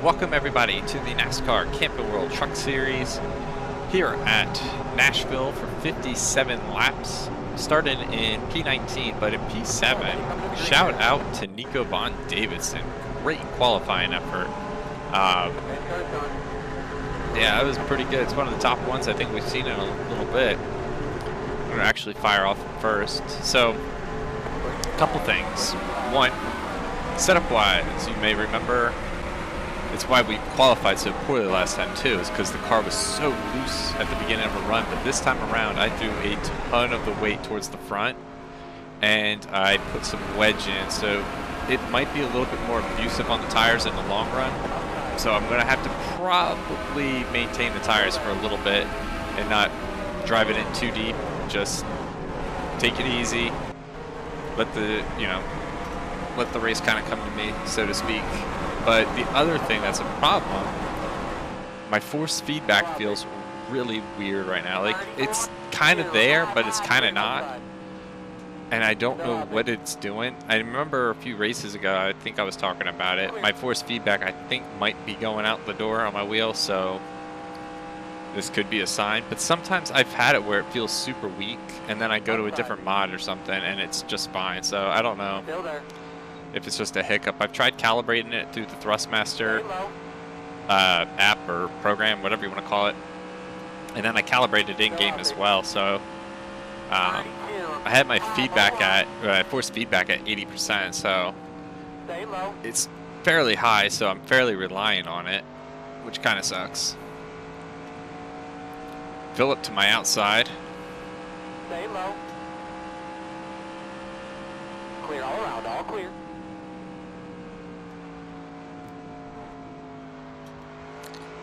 Welcome everybody to the NASCAR Camping World Truck Series here at Nashville for 57 laps. Started in P19, but in P7, shout out to Nikko Von Davidson. Great qualifying effort. Yeah, that was pretty good. It's one of the top ones I think we've seen in a little bit. I'm going to actually fire off first. So, a couple things. One, setup-wise, you may remember, it's why we qualified so poorly last time too, is because the car was so loose at the beginning of a run. But this time around, I threw a ton of the weight towards the front, and I put some wedge in, so it might be a little bit more abusive on the tires in the long run. So I'm going to have to probably maintain the tires for a little bit and not drive it in too deep. Just take it easy. Let the race kind of come to me, so to speak. But the other thing that's a problem, my force feedback feels really weird right now. Like, it's kind of there, but it's kind of not. And I don't know what it's doing. I remember a few races ago, I think I was talking about it. My force feedback, I think, might be going out the door on my wheel, so this could be a sign. But sometimes I've had it where it feels super weak, and then I go to a different mod or something, and it's just fine. So I don't know if it's just a hiccup. I've tried calibrating it through the Thrustmaster app or program, whatever you want to call it, and then I calibrated in-game as well. So I had my feedback at force feedback at 80%, so it's fairly high. So I'm fairly reliant on it, which kind of sucks. Phillip to my outside. Stay low. Clear all around, all clear.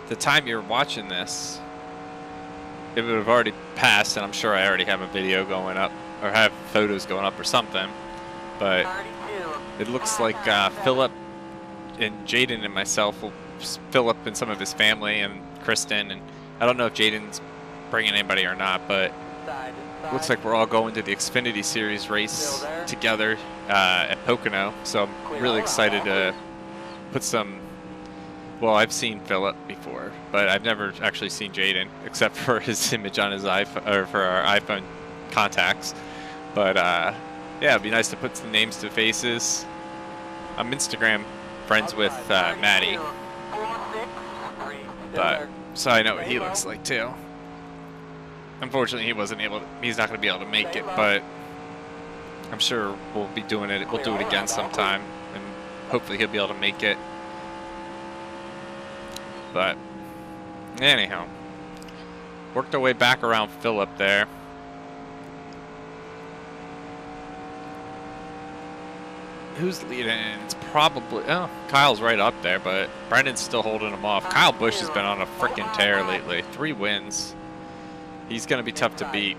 The time you're watching this, it would have already passed, and I'm sure I already have a video going up or have photos going up or something, but it looks like Phillip and Jaden and myself will Phillip and some of his family and Kristen, and I don't know if Jaden's bringing anybody or not, but it looks like we're all going to the Xfinity Series race together at Pocono, so I'm really excited to put some. Well, I've seen Phillip before, but I've never actually seen Jaden, except for his image on his iPhone, or for our iPhone contacts. But yeah, it'd be nice to put some names to faces. I'm Instagram friends with Maddie, but so I know what he looks like too. Unfortunately, he's not going to be able to make it, but I'm sure we'll be doing it. We'll do it again sometime, and hopefully he'll be able to make it. But anyhow, worked our way back around Phillip there. Who's leading? It's probably, oh, Kyle's right up there, but Brendan's still holding him off. Kyle Busch has been on a freaking tear lately. 3 wins. He's going to be tough to beat,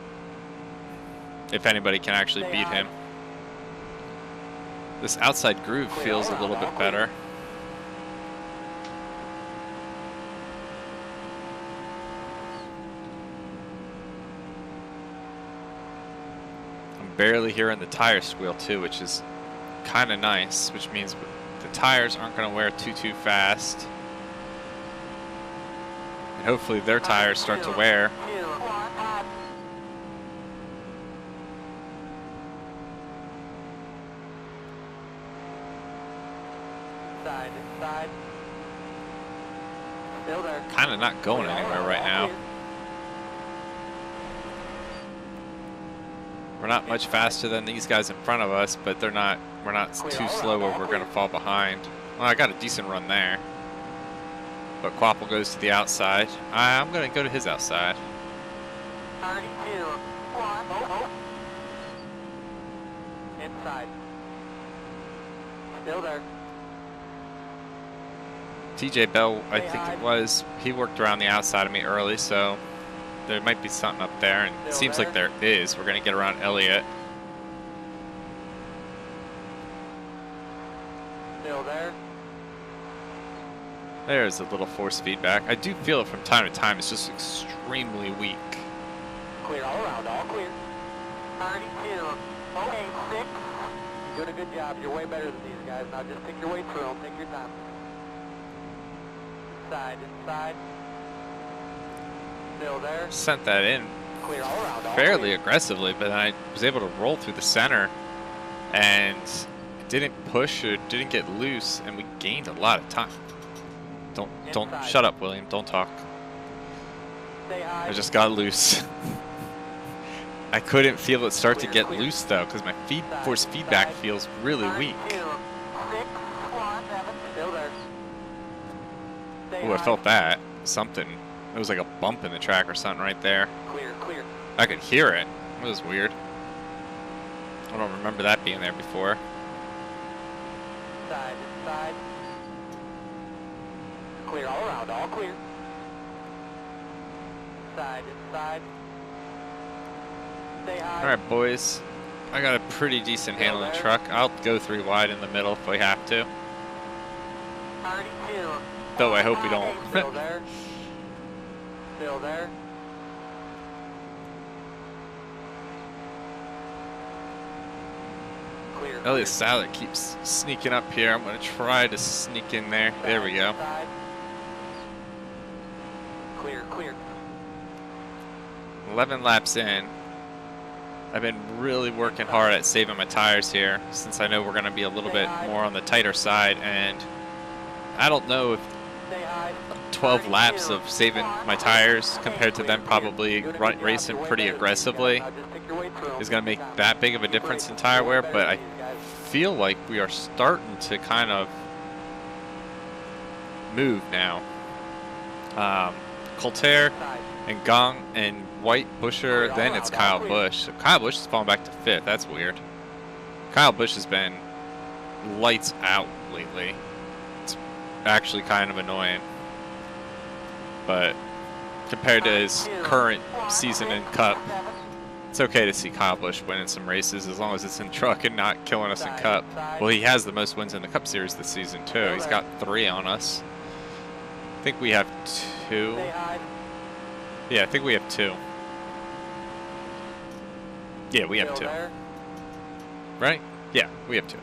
if anybody can actually beat him. This outside groove feels a little bit better. Barely hearing the tire squeal too, which is kind of nice, which means the tires aren't going to wear too fast, and hopefully their tires start to wear. Kind of not going anywhere right now. We're not much faster than these guys in front of us, but we're not too slow where we're going to fall behind. Well, I got a decent run there. But Quapple goes to the outside. I'm going to go to his outside. 32. Inside. Still there. TJ Bell, I think it was, he worked around the outside of me early, so there might be something up there, and it seems like there is. We're going to get around Elliott. Still there. There's a little force feedback. I do feel it from time to time. It's just extremely weak. Clear all around, all clear. 32. Okay, 6. You're doing a good job. You're way better than these guys. Now just pick your way through them. Take your time. Inside, inside. Still there. Sent that in Clear all around. All fairly clear. aggressively, but then I was able to roll through the center and didn't push or didn't get loose, and we gained a lot of time. Don't Inside. shut up, William. Don't talk. Stay high. I just got loose. I couldn't feel it start to Clear, get clear. loose though, because my force feedback feels really weak. 2, 6, 1, 7. Still there. Stay Ooh, I high. felt that. Something. It was like a bump in the track or something right there. Clear, clear. I could hear it. It was weird. I don't remember that being there before. Inside, inside. Clear all around. All clear. Inside, inside. Stay high. All right, boys. I got a pretty decent handling there. truck. I'll go 3 wide in the middle if we have to. 32. Though I hope we don't. Still there. Still there. Clear. Elliot Salad keeps sneaking up here. I'm going to try to sneak in there. There we go. Side. Clear, clear. 11 laps in. I've been really working hard at saving my tires here, since I know we're going to be a little bit more on the tighter side, and I don't know if Stay high. 12 laps of saving my tires compared to them probably racing pretty aggressively is going to make that big of a difference in tire wear, but I feel like we are starting to kind of move now. Colter and Gong and White Busher, then it's Kyle Busch. So Kyle Busch is falling back to 5th. That's weird. Kyle Busch has been lights out lately. It's actually kind of annoying. But compared to his current season in Cup, it's okay to see Kyle Busch winning some races as long as it's in truck and not killing us in Cup. Well, he has the most wins in the Cup Series this season too. He's got 3 on us. I think we have 2. Yeah, I think we have 2. Yeah, we have 2. Right? Yeah, we have 2.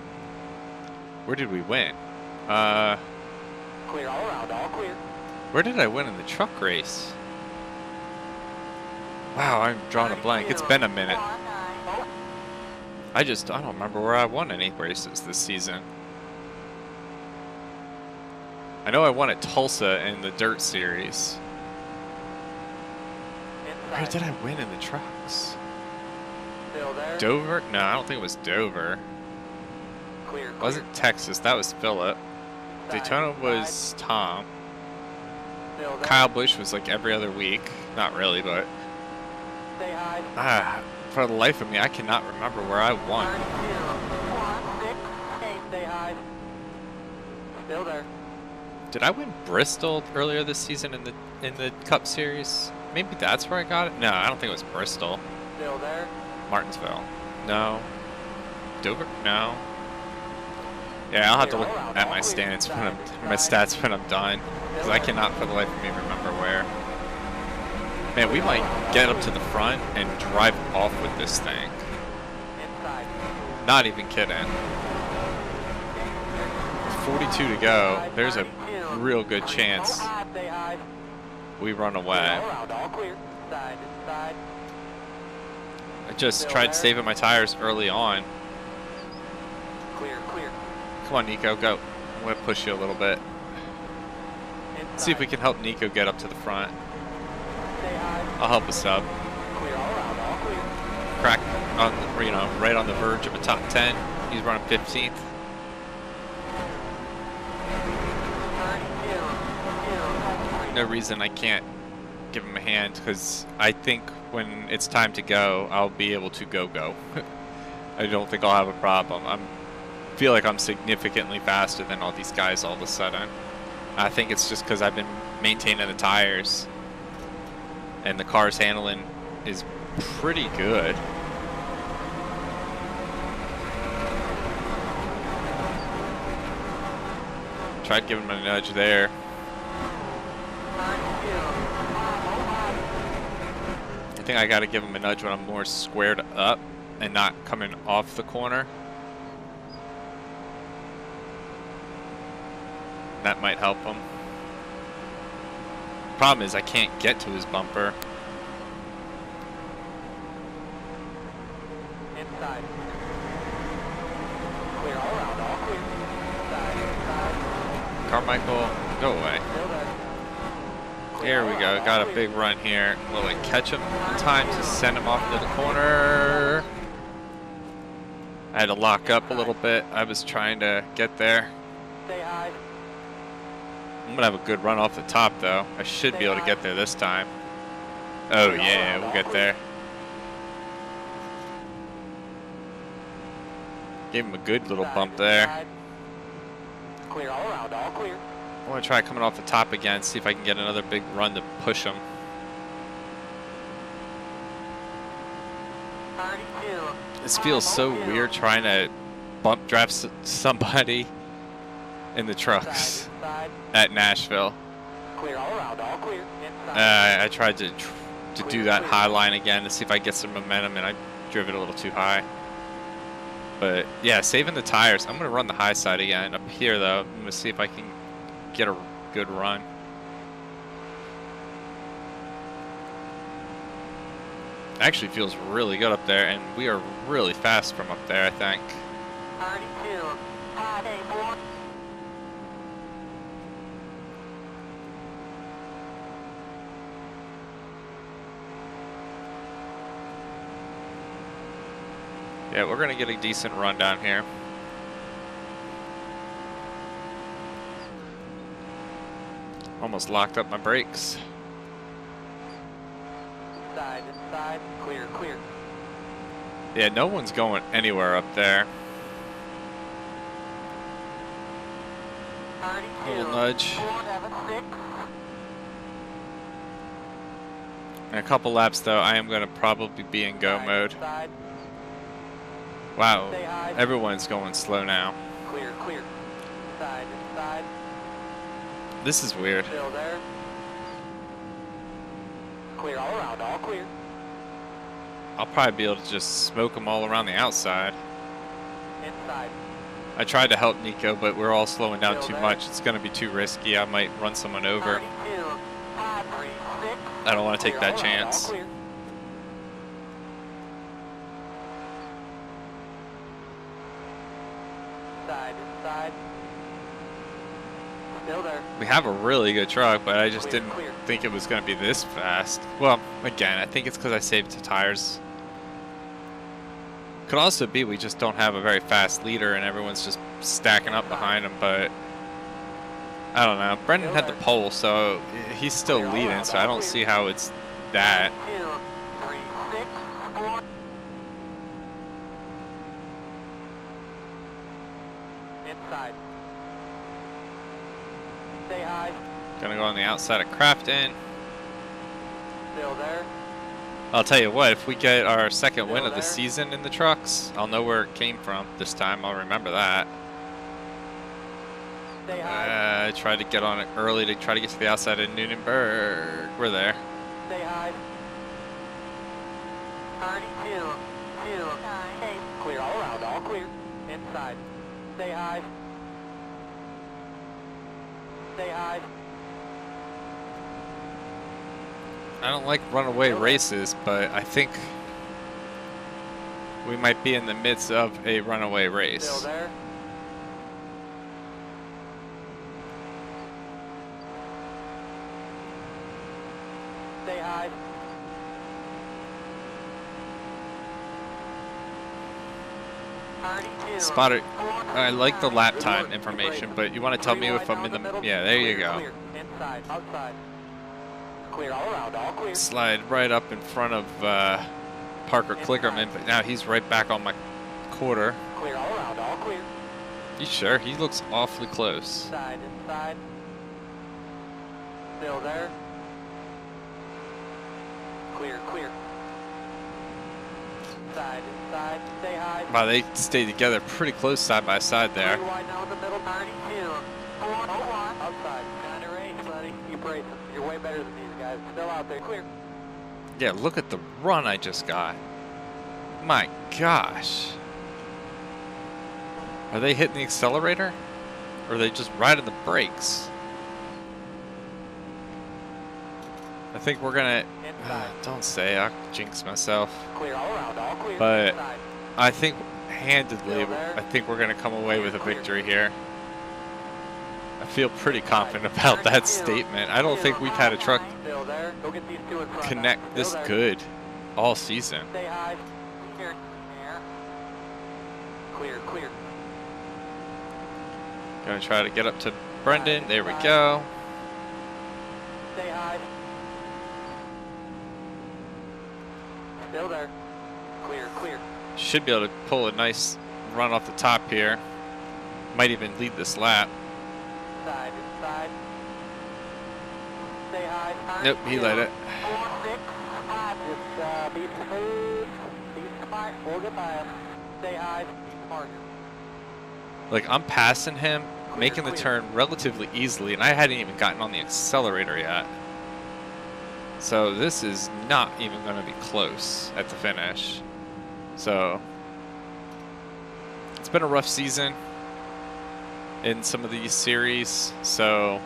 Where did we win? Clear all around, all clear. Where did I win in the truck race? Wow, I'm drawing a blank. It's been a minute. I don't remember where I won any races this season. I know I won at Tulsa in the Dirt Series. Where did I win in the trucks? Still there. Dover? No, I don't think it was Dover. Clear, It wasn't Texas. That was Phillip. Daytona was Tom. Still there. Kyle Busch was like every other week. Not really, but Stay high. for the life of me, I cannot remember where I won. 32, 1, 6, 8. Stay high. Still there. Did I win Bristol earlier this season in the Cup Series? Maybe that's where I got it. No, I don't think it was Bristol. Still there. Martinsville. No. Dover? No. Yeah, I'll have to look at my stats when I'm done, because I cannot for the life of me remember where. Man, we might get up to the front and drive off with this thing. Inside. Not even kidding. 42 to go. There's a real good chance Stay high. we run All away. around, all clear. Side, inside. I just tried saving my tires early on. Clear, clear. Come on, Nico, go. I'm going to push you a little bit. Inside. See if we can help Nico get up to the front. Stay high. I'll help us up. Clear all around, all clear. Crack on, right on the verge of a top 10. He's running 15th. 32, No reason I can't give him a hand, because I think when it's time to go, I'll be able to go. I don't think I'll have a problem. I feel like I'm significantly faster than all these guys all of a sudden. I think it's just because I've been maintaining the tires, and the car's handling is pretty good. Tried giving him a nudge there. I think I got to give him a nudge when I'm more squared up and not coming off the corner. That might help him. problem is I can't get to his bumper. Inside. Clear all around, all clear. Inside. Carmichael, go away. Still there. Here we go. Got a big run here. Will I catch him in time to send him off to the corner? I had to lock up a little bit. I was trying to get there. Stay high. I'm gonna have a good run off the top though. I should be able to get there this time. Oh yeah, we'll get there. Gave him a good little bump there. Clear all around, all clear. I want to try coming off the top again, see if I can get another big run to push him. 32. This feels so weird trying to bump draft somebody in the trucks at Nashville. Clear all around, all clear. Inside. I tried to do that high line again to see if I get some momentum, and I drove it a little too high. But yeah, saving the tires. I'm gonna run the high side again up here though. I'm gonna see if I can get a good run. Actually feels really good up there, and we are really fast from up there, I think. 32. High day 4. Yeah, we're gonna get a decent run down here. Almost locked up my brakes. Inside, inside. Clear, clear. Yeah, no one's going anywhere up there. 32. Little nudge. 476. In a couple laps though, I am gonna probably be in go mode. Inside. Wow, Stay high. everyone's going slow now. Clear, clear. Inside, inside. This is weird. Still there. Clear all around, all clear. I'll probably be able to just smoke them all around the outside. Inside. I tried to help Nikko, but we're all slowing down Still too there. much. It's going to be too risky. I might run someone over. 32. 536. I don't want to take Clear that all around, all chance. clear. Inside, inside. Still there. We have a really good truck, but I just Clear, didn't clear. think it was going to be this fast. Well, again, I think it's because I saved the tires. Could also be we just don't have a very fast leader and everyone's just stacking up behind him, but I don't know. Brendan had the pole, so he's still Clear all leading, around, so I all don't clear. see how it's that. 2, 3, 6, 4. Inside. Stay high. Gonna go on the outside of Crafton. Still there. I'll tell you what, if we get our second win Still of the there. season in the trucks, I'll know where it came from this time. I'll remember that. Stay high. I tried to get on it early to try to get to the outside of Nunenberg. We're there. Stay high. 32, 2, 9, 8. Clear all around, all clear. Inside. Stay high. Stay high. I don't like runaway races, but I think we might be in the midst of a runaway Still race. there. Stay high. Spotter, I like the lap time information, but you want to tell me if I'm in the... Yeah, there you go. Inside, outside. Clear all around, all clear. Slide right up in front of Parker Klickerman, but now he's right back on my quarter. Clear all around, all clear. You sure? He looks awfully close. Inside, inside. Still there. Clear, clear. Inside, inside. Stay high. Wow, they stay together pretty close side by side there. Clear wide now in the middle. 92. 401. Outside. Kind of range, buddy. You brace them. You're way better than these guys. Still out there. Clear. Yeah, look at the run I just got. My gosh. Are they hitting the accelerator? Or are they just riding the brakes? I think we're gonna. Inside. Don't say. I'll jinx myself. Clear all around, all clear. But Inside. I think handedly, Still there? I think we're gonna come away with a victory here. I feel pretty confident about that statement. I don't think we've had a truck Still there. Go get these two in front. connect Still this there. good all season. Stay high. Clear. Air. Clear, clear. Gonna try to get up to Brendan. There we go. Stay high. Still there. Clear, clear. Should be able to pull a nice run off the top here. Might even lead this lap. Inside, inside. Stay high. Turn Nope, he let it. 4, 6, 5. Just be smooth. Be smart. We'll get by him. Stay high. Be smart. Like, I'm passing him, making the turn relatively easily, and I hadn't even gotten on the accelerator yet. So this is not even going to be close at the finish. So it's been a rough season in some of these series. So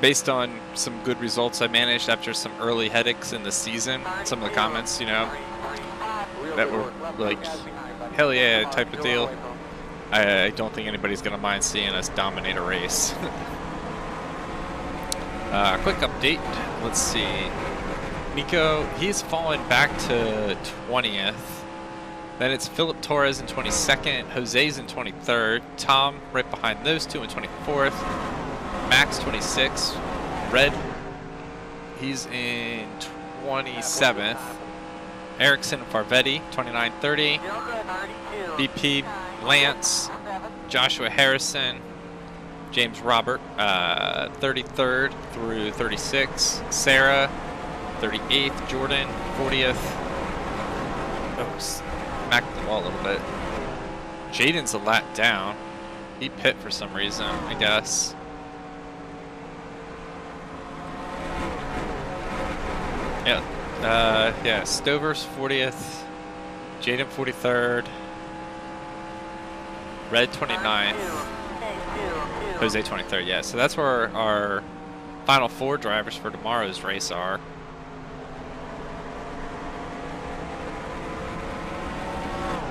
based on some good results I managed after some early headaches in the season, some of the comments, you know, that were like, hell yeah type of deal. I don't think anybody's going to mind seeing us dominate a race. Quick update. Let's see. Nikko, he's fallen back to 20th. Then it's Philip Torres in 22nd. Jose's in 23rd. Tom right behind those two in 24th. Max 26th. Red, he's in 27th. Erickson and Farvetti 29-30. BP Lance, Joshua Harrison, James Robert, 33rd through 36th, Sarah, 38th, Jordan, 40th. Oh, smacked the wall a little bit. Jaden's a lap down. He pit for some reason, I guess. Yeah, Stover's 40th, Jaden 43rd, Red 29th, Jose 23rd, yeah. So that's where our final 4 drivers for tomorrow's race are.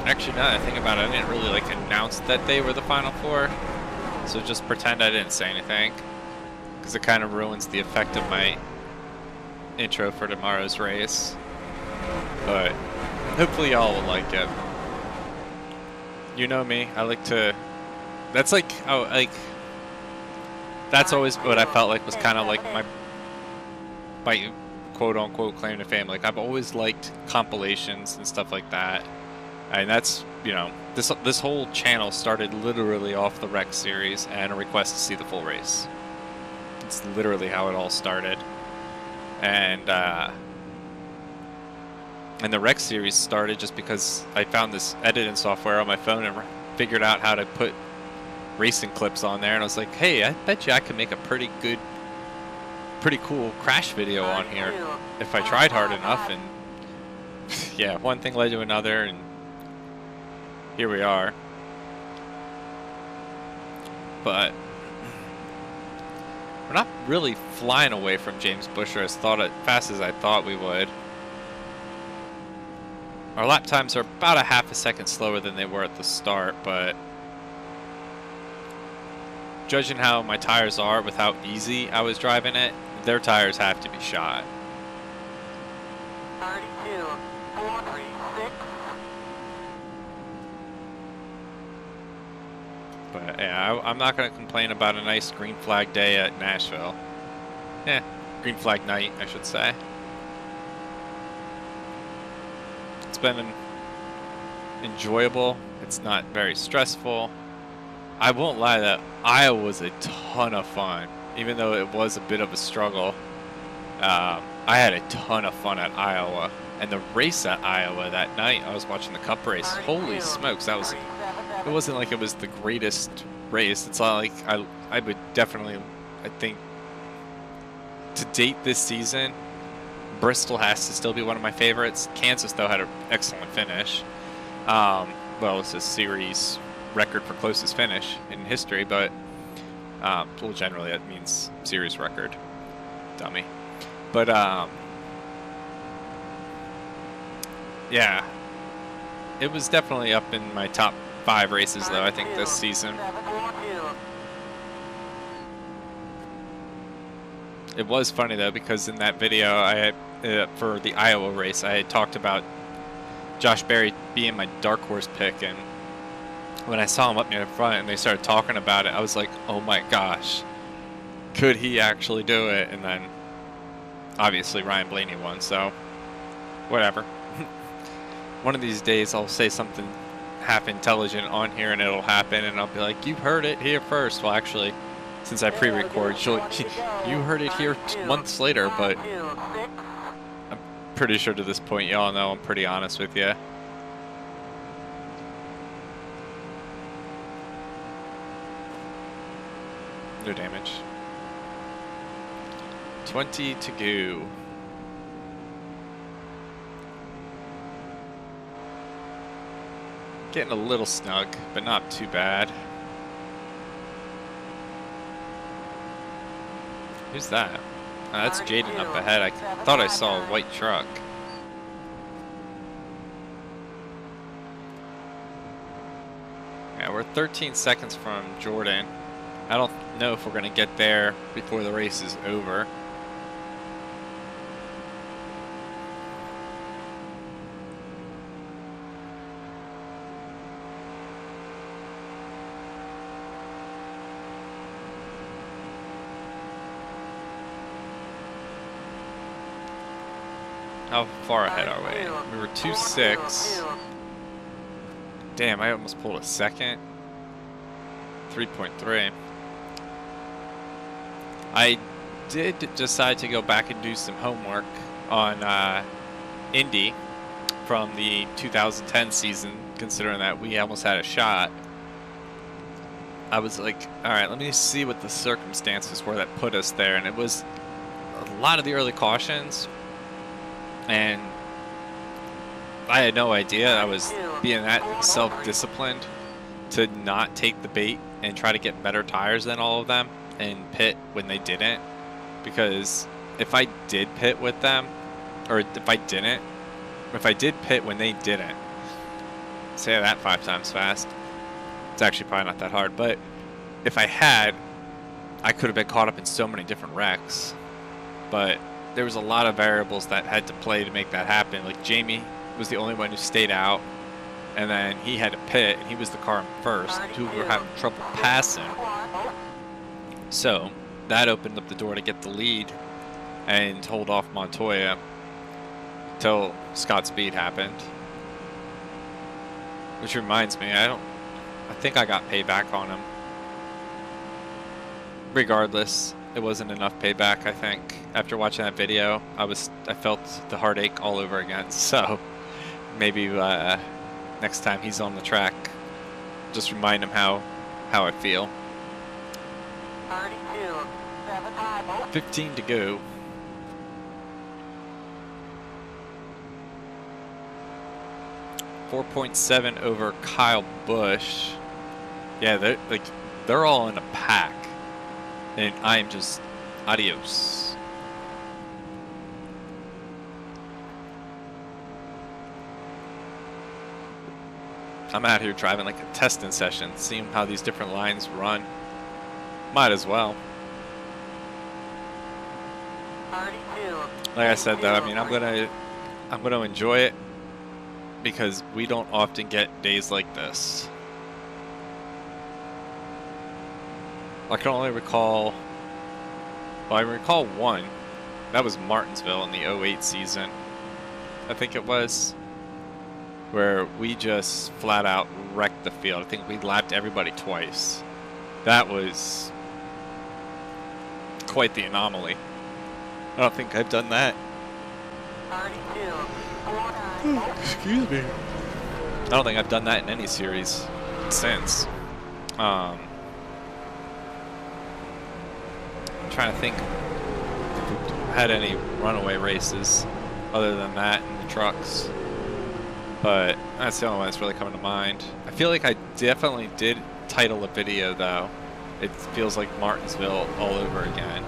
Actually, now that I think about it, I didn't really like announce that they were the final 4. So just pretend I didn't say anything, because it kind of ruins the effect of my intro for tomorrow's race. But hopefully y'all will like it. You know me, I like to, that's like, oh, like, that's always what I felt like was kind of like my quote-unquote claim to fame. Like, I've always liked compilations and stuff like that. And that's, you know, this whole channel started literally off the Rec series and a request to see the full race. It's literally how it all started. And the Rec series started just because I found this editing software on my phone and figured out how to put racing clips on there, and I was like, hey, I bet you I could make a pretty cool crash video on here if I tried hard enough. And yeah, one thing led to another, and here we are. But we're not really flying away from James Busher as fast as I thought we would. Our lap times are about a half a second slower than they were at the start, but judging how my tires are with how easy I was driving it, their tires have to be shot. 32, 436. But yeah, I'm not going to complain about a nice green flag day at Nashville. Green flag night, I should say. It's been enjoyable. It's not very stressful. I won't lie, that Iowa was a ton of fun, even though it was a bit of a struggle. I had a ton of fun at Iowa, and the race at Iowa that night, I was watching the Cup race. Holy smokes, that was, it wasn't like it was the greatest race. It's not like I would definitely, I think, to date this season, Bristol has to still be one of my favorites. Kansas, though, had an excellent finish. Well, it's a series record for closest finish in history, but well, generally that means series record. Dummy. But yeah, it was definitely up in my top 5 races though, I think, this season. It was funny though, because in that video I had for the Iowa race, I had talked about Josh Berry being my dark horse pick, and when I saw him up near the front and they started talking about it, I was like, oh my gosh, could he actually do it? And then obviously Ryan Blaney won, so whatever. One of these days I'll say something half intelligent on here and it'll happen, and I'll be like, you heard it here first. Well, actually, since I pre-record, you heard it here months later, but I'm pretty sure to this point y'all know I'm pretty honest with you. No damage. 20 to go. Getting a little snug, but not too bad. Who's that? Oh, that's Jaden up ahead. I thought I saw a white truck. Yeah, we're 13 seconds from Jordan. I don't know if we're going to get there before the race is over. How far ahead are we? We were 2.6. Damn, I almost pulled a second. 3.3. I did decide to go back and do some homework on Indy from the 2010 season, considering that we almost had a shot. I was like, all right, let me see what the circumstances were that put us there, and it was a lot of the early cautions. And I had no idea I was being that self-disciplined to not take the bait and try to get better tires than all of them and pit when they didn't. Because if I did pit with them, or if I did pit when they didn't, say that 5 times fast, it's actually probably not that hard, but if I had, I could have been caught up in so many different wrecks. But there was a lot of variables that had to play to make that happen. Like Jamie was the only one who stayed out, and then he had to pit, and he was the car in first, who were having trouble passing. So that opened up the door to get the lead and hold off Montoya till Scott Speed happened. Which reminds me, I think I got payback on him. Regardless, it wasn't enough payback, I think. After watching that video, I felt the heartache all over again. So maybe next time he's on the track, just remind him how I feel. 15 to go. .7 over Kyle Busch. Yeah, they're all in a pack, and I'm just adios. I'm out here driving like a testing session, seeing how these different lines run. Might as well. Like I said though, I mean, I'm gonna enjoy it because we don't often get days like this. I can only recall, well, I recall one. That was Martinsville in the 08 season, I think it was, where we just flat out wrecked the field. I think we lapped everybody twice. That was quite the anomaly. I don't think I've done that. Excuse me. I don't think I've done that in any series since. I'm trying to think if we've had any runaway races other than that in the trucks. But that's the only one that's really coming to mind. I feel like I definitely did title a video though. It feels like Martinsville all over again.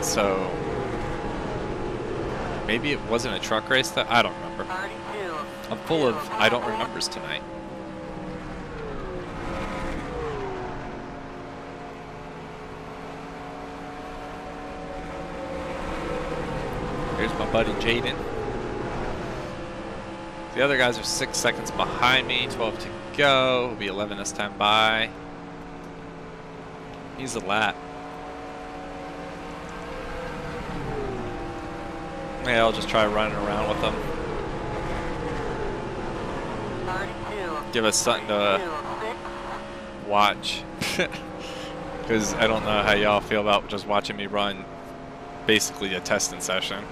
So maybe it wasn't a truck race that I don't remember. I'm full of I don't remembers tonight. Here's my buddy Jaden. The other guys are 6 seconds behind me, 12 to go. Will be 11 this time by. He's a lap. Yeah, I'll just try running around with them. Give us something to watch. Because I don't know how y'all feel about just watching me run basically a testing session.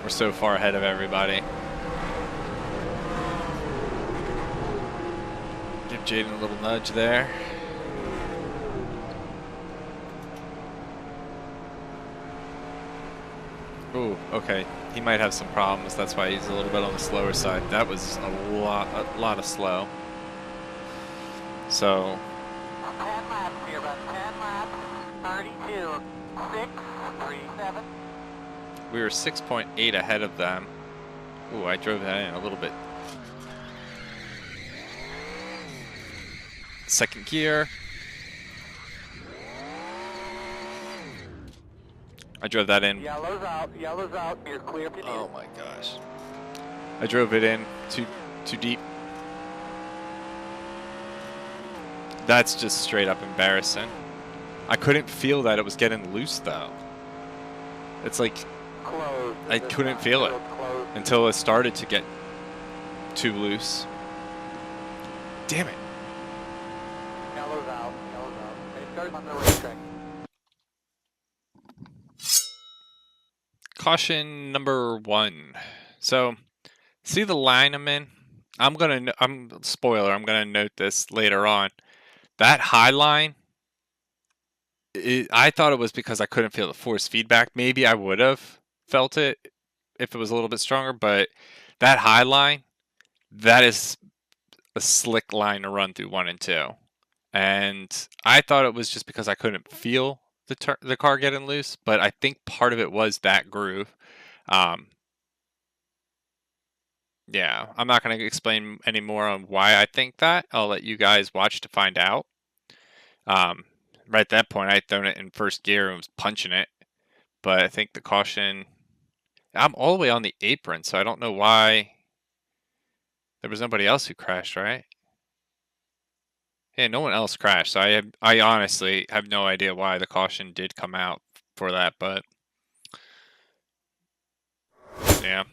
We're so far ahead of everybody. Give Jaden a little nudge there. Ooh, okay. He might have some problems. That's why he's a little bit on the slower side. That was a lot of slow. So 10 laps here, about 10 laps. 32, 6, 3, 7. we were 6.8 ahead of them. Ooh, I drove that in a little bit. Second gear. I drove that in. Yellow's out, you're clear to Oh my gosh. I drove it in too deep. That's just straight up embarrassing. I couldn't feel that it was getting loose though. It's like close. I couldn't feel it until it started to get too loose. Damn it. Yellow's out. It starts on the racetrack. Caution number 1. So, see the line I'm in? I'm gonna note this later on. That high line, I thought it was because I couldn't feel the force feedback. Maybe I would have felt it if it was a little bit stronger, but that high line, that is a slick line to run through 1 and 2. And I thought it was just because I couldn't feel the car getting loose, but I think part of it was that groove. Yeah, I'm not going to explain any more on why I think that. I'll let you guys watch to find out. Right at that point, I had thrown it in first gear and was punching it. But I think the caution... I'm all the way on the apron, so I don't know why... There was nobody else who crashed, right? Yeah, no one else crashed, so I honestly have no idea why the caution did come out for that, but... Yeah.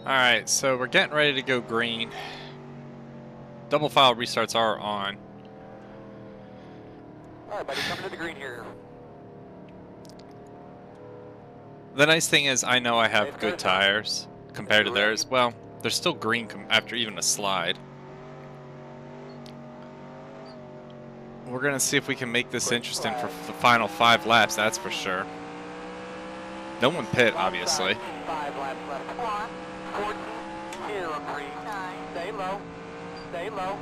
Alright, so we're getting ready to go green. Double file restarts are on. Alright, buddy, coming to the green here. The nice thing is I know I have good tires compared to theirs. Well, they're still green after even a slide. We're going to see if we can make this interesting for the final 5 laps, that's for sure. No one pit, obviously. 5 laps left. 1, 14, 2, 3, 9. Stay low. Stay low.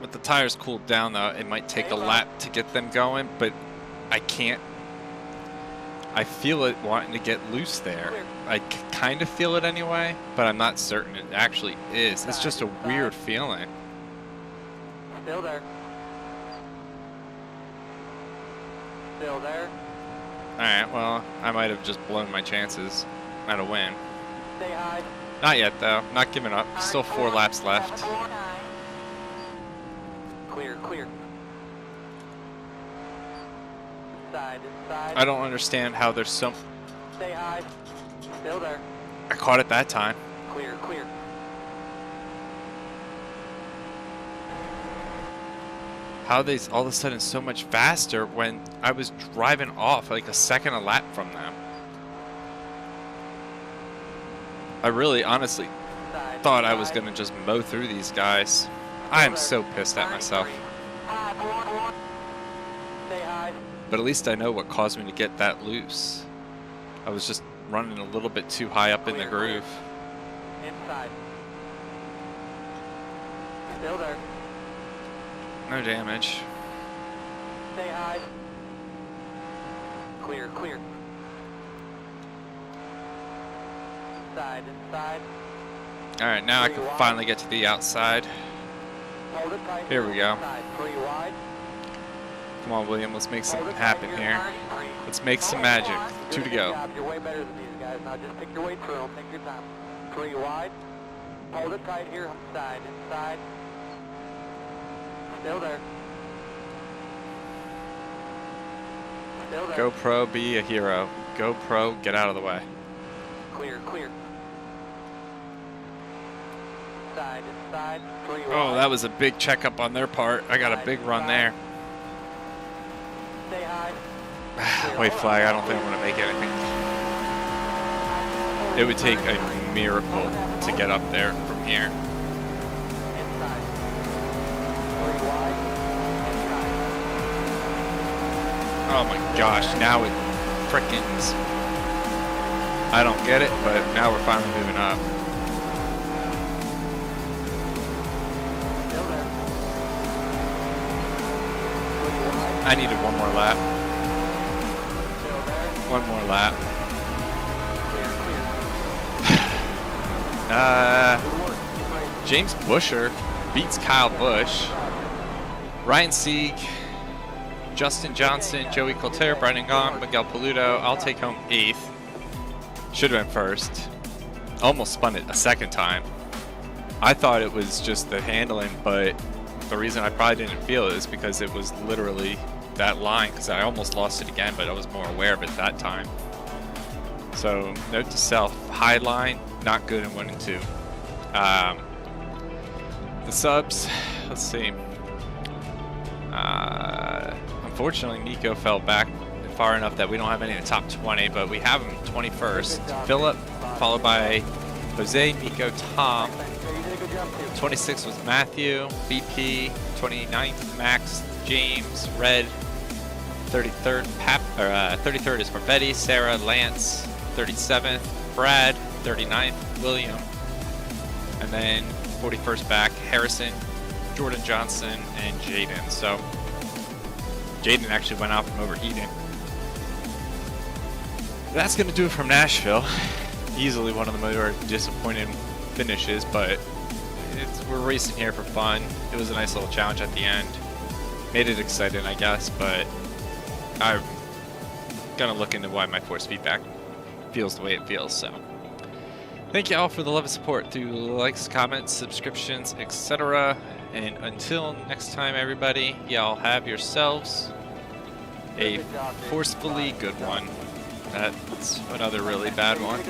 With the tires cooled down, though, it might take a lap to get them going, but I can't. I feel it wanting to get loose there. I kind of feel it anyway, but I'm not certain it actually is. It's just a weird feeling. Still there. Still there. Alright, well, I might have just blown my chances at a win. Stay high. Not yet, though. Not giving up. Still 4 laps left. 7, 4, 9. Clear, clear. Inside. I don't understand how there's some... Stay high. Still there. I caught it that time. Clear, clear. How they all of a sudden so much faster when I was driving off like a second a lap from them. I really honestly thought I was going to just mow through these guys. I am so pissed at myself. But at least I know what caused me to get that loose. I was just running a little bit too high up in the groove. Inside. Still there. No damage. Stay high. Clear, clear. Inside, inside. All right, now I can finally get to the outside. Hold it tight. Here we go. Inside. 3 wide. Come on, William, let's make Hold something it tight happen here. here. 3. Let's make some magic. 2 to Good go. job. You're way better than these guys. Now just pick your way through them. Take your time. 3 wide. Hold it tight here. Inside, inside. Still there. Still there. Go Pro, be a hero. Go Pro, get out of the way. Clear, clear. Inside, inside. 3 wide. Oh, that was a big checkup on their part. I got a big run there. Stay high. White flag, I don't think I'm going to make it. I think it would take a miracle to get up there from here. Inside. 3 wide. Inside. Oh my gosh, now it frickins. I don't get it, but now we're finally moving up. Still there. 3 wide. I needed one more lap. Still there. One more lap. Clear, clear. Good work. James Busher beats Kyle Busch. Ryan Sieg, Justin Johnson, Joey Coulter, Brendan Gaughan, Miguel Paludo. I'll take home 8th. Should have been 1st. Almost spun it a 2nd time. I thought it was just the handling, but the reason I probably didn't feel it is because it was literally that line, because I almost lost it again, but I was more aware of it that time. So, note to self, high line, not good in 1 and 2. The subs, let's see. Unfortunately, Nikko fell back far enough that we don't have any in the top 20, but we have him 21st. Philip, followed by Jose, Nikko, Tom. 26 was Matthew, BP. 29th, Max, James, Red. 33rd, 33rd is Corvetti, Sarah, Lance. 37th, Brad. 39th, William. And then 41st back, Harrison, Jordan Johnson, and Jaden. So Jaden actually went out from overheating. That's going to do it from Nashville. Easily one of the more disappointing finishes, but we're racing here for fun. It was a nice little challenge at the end. Made it exciting, I guess, but I'm going to look into why my force feedback feels the way it feels. So thank you all for the love and support through likes, comments, subscriptions, etc. And until next time, everybody, y'all have yourselves a forcefully good one. That's another really bad one.